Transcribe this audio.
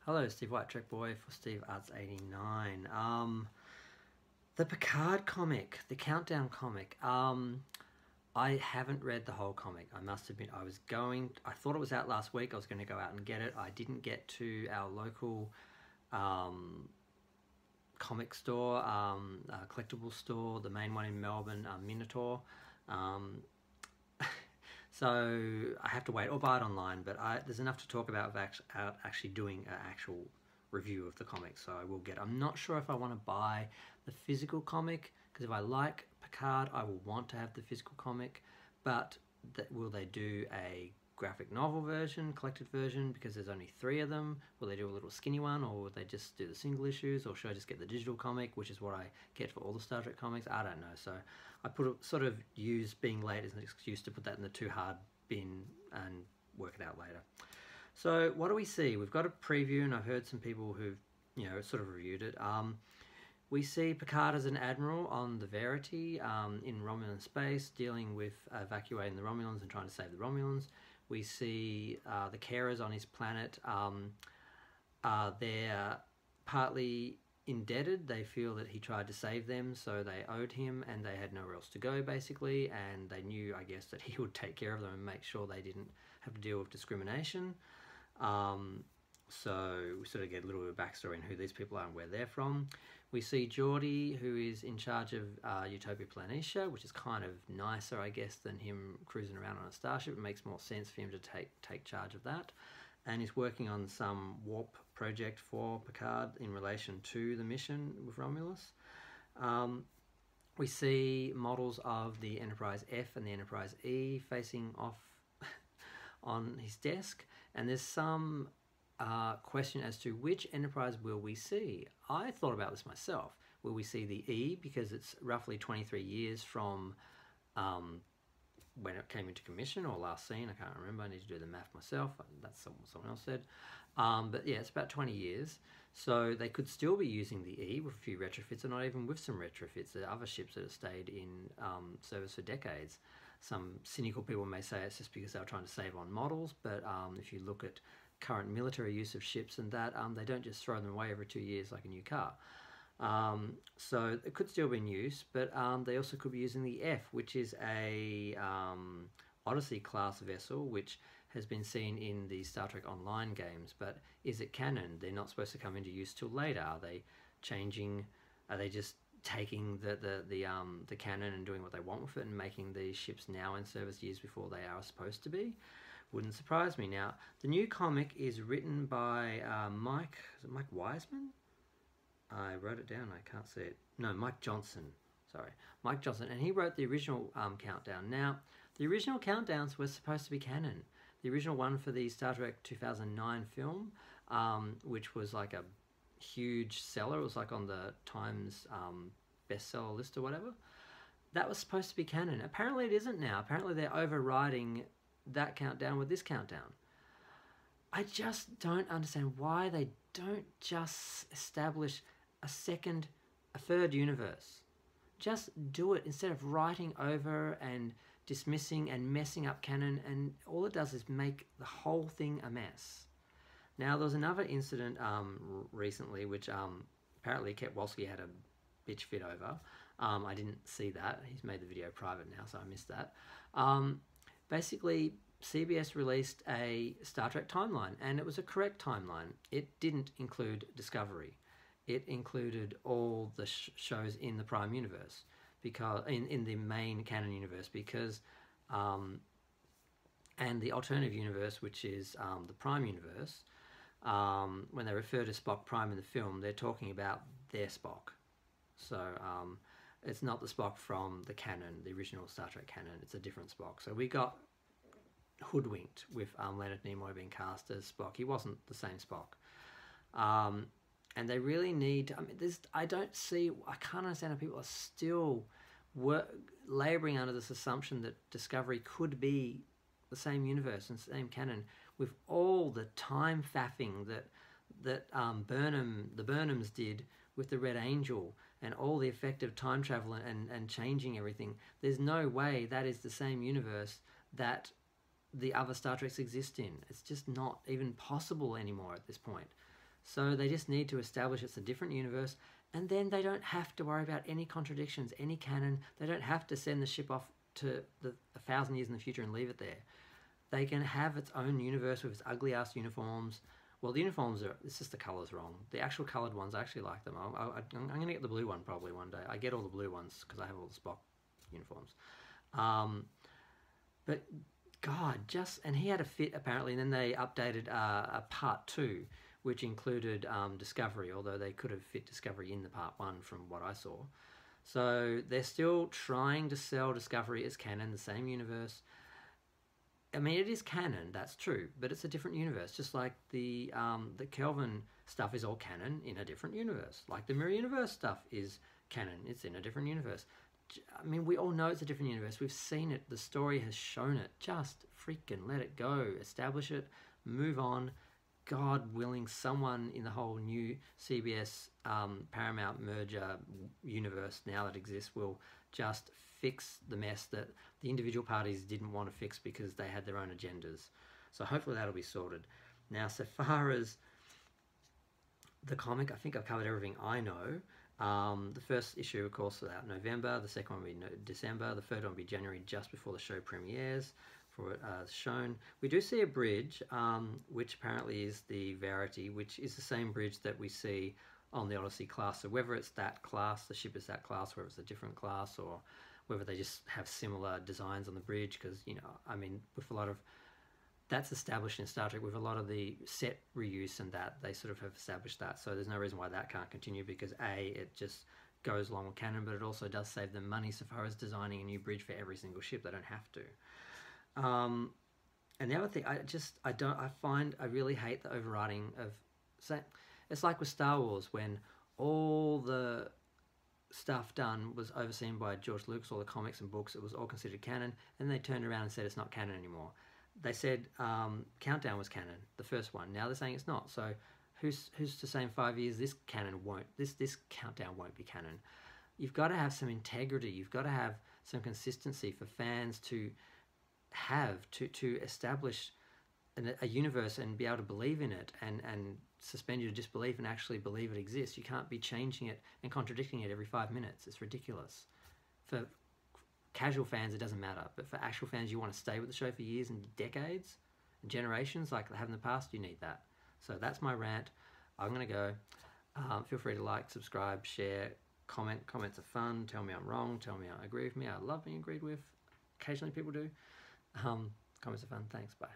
Hello, Steve White, Trek Boy for Steve Arts 89. The Picard comic, the Countdown comic. I haven't read the whole comic. I must admit, I thought it was out last week. I was going to go out and get it. I didn't get to our local comic store, collectible store, the main one in Melbourne, Minotaur. So I have to wait or buy it online, but there's enough to talk about actually doing an actual review of the comic, so I will get it. I'm not sure if I want to buy the physical comic, because if I like Picard, I will want to have the physical comic, but will they do a graphic novel version, collected version, because there's only 3 of them? Will they do a little skinny one, or will they just do the single issues, or should I just get the digital comic, which is what I get for all the Star Trek comics? I don't know. So I use being late as an excuse to put that in the too hard bin and work it out later. So what do we see? We've got a preview, and I've heard some people who've sort of reviewed it. We see Picard as an admiral on the Verity in Romulan space, dealing with evacuating the Romulans and trying to save the Romulans. We see the carers on his planet. They're partly indebted. They feel that he tried to save them, so they owed him, and they had nowhere else to go, basically, and they knew, I guess, that he would take care of them and make sure they didn't have to deal with discrimination. So we sort of get a little bit of backstory on who these people are and where they're from. We see Geordi, who is in charge of Utopia Planitia, which is kind of nicer, I guess, than him cruising around on a starship. It makes more sense for him to take charge of that. And he's working on some warp project for Picard in relation to the mission with Romulus. We see models of the Enterprise F and the Enterprise E facing off on his desk, and there's some question as to which Enterprise will we see. I thought about this myself. Will we see the E, because it's roughly 23 years from when it came into commission or last seen? I can't remember. I need to do the math myself. That's what someone else said. But yeah, it's about 20 years. So they could still be using the E with a few retrofits, or not even with some retrofits. There are other ships that have stayed in service for decades. Some cynical people may say it's just because they were trying to save on models, but if you look at current military use of ships and that, they don't just throw them away every 2 years like a new car. So it could still be in use, but they also could be using the F, which is a Odyssey class vessel, which has been seen in the Star Trek Online games. But is it canon? They're not supposed to come into use till later. Are they changing? Are they just taking the canon and doing what they want with it and making these ships now in service years before they are supposed to be? Wouldn't surprise me. Now, the new comic is written by Mike Wiseman? I wrote it down, I can't see it. No, Mike Johnson. Sorry, Mike Johnson. And he wrote the original Countdown. Now, the original Countdowns were supposed to be canon. The original one for the Star Trek 2009 film, which was like a huge seller. It was like on the Times bestseller list or whatever. That was supposed to be canon. Apparently it isn't now. Apparently they're overriding that Countdown with this Countdown. I just don't understand why they don't just establish a third universe. Just do it instead of writing over and dismissing and messing up canon, and all it does is make the whole thing a mess. Now, there was another incident recently, which apparently Ketwolski had a bitch fit over. I didn't see that. He's made the video private now, so I missed that. Basically, CBS released a Star Trek timeline, and it was a correct timeline. It didn't include Discovery. It included all the shows in the Prime Universe, because in the main canon universe, because and the alternative universe, which is the Prime Universe. When they refer to Spock Prime in the film, they're talking about their Spock. So it's not the Spock from the canon, the original Star Trek canon. It's a different Spock. So we got hoodwinked with Leonard Nimoy being cast as Spock. He wasn't the same Spock. And they really need, I can't understand how people are still labouring under this assumption that Discovery could be the same universe and same canon, with all the time faffing that the Burnhams did with the Red Angel, and all the effective time travel and changing everything. There's no way that is the same universe that the other Star Treks exist in. It's just not even possible anymore at this point. So they just need to establish it's a different universe, and then they don't have to worry about any contradictions, any canon. They don't have to send the ship off to 1,000 years in the future and leave it there. They can have its own universe with its ugly ass uniforms. Well, the uniforms are, it's just the colours wrong. The actual coloured ones, I actually like them. I'm going to get the blue one probably one day. I get all the blue ones because I have all the Spock uniforms. But God, and he had a fit apparently, and then they updated a part 2, which included Discovery, although they could have fit Discovery in the part 1 from what I saw. So they're still trying to sell Discovery as canon, the same universe. I mean, it is canon, that's true, but it's a different universe. Just like the Kelvin stuff is all canon in a different universe. Like the Mirror Universe stuff is canon, it's in a different universe. I mean, we all know it's a different universe. We've seen it. The story has shown it. Just freaking let it go. Establish it. Move on. God willing, someone in the whole new CBS Paramount merger universe now that exists will just fix the mess that the individual parties didn't want to fix because they had their own agendas. So hopefully that'll be sorted. Now, so far as the comic, I think I've covered everything I know. The first issue, of course, is out November. The second one will be December. The third one will be January, just before the show premieres for it shown. We do see a bridge, which apparently is the Verity, which is the same bridge that we see on the Odyssey class. So whether it's that class, the ship is that class, whether it's a different class, or whether they just have similar designs on the bridge, because, you know, I mean, with a lot of that's established in Star Trek with a lot of the set reuse and that they sort of have established that. So there's no reason why that can't continue, because A, it just goes along with canon, but it also does save them money so far as designing a new bridge for every single ship. They don't have to. And the other thing, I really hate the overriding of, say, it's like with Star Wars when all the stuff done was overseen by George Lucas, all the comics and books, it was all considered canon, and they turned around and said it's not canon anymore. They said Countdown was canon, the first one. Now they're saying it's not. So who's to say in 5 years this Countdown won't be canon? You've got to have some integrity. You've got to have some consistency for fans to establish a universe and be able to believe in it and suspend your disbelief and actually believe it exists. You can't be changing it and contradicting it every 5 minutes. It's ridiculous. For casual fans, it doesn't matter, but for actual fans, you want to stay with the show for years and decades and generations like they have in the past, you need that. So that's my rant. I'm going to go. Feel free to like, subscribe, share, comment. Comments are fun. Tell me I'm wrong. Tell me I agree with me. I love being agreed with. Occasionally people do. Comments are fun. Thanks. Bye.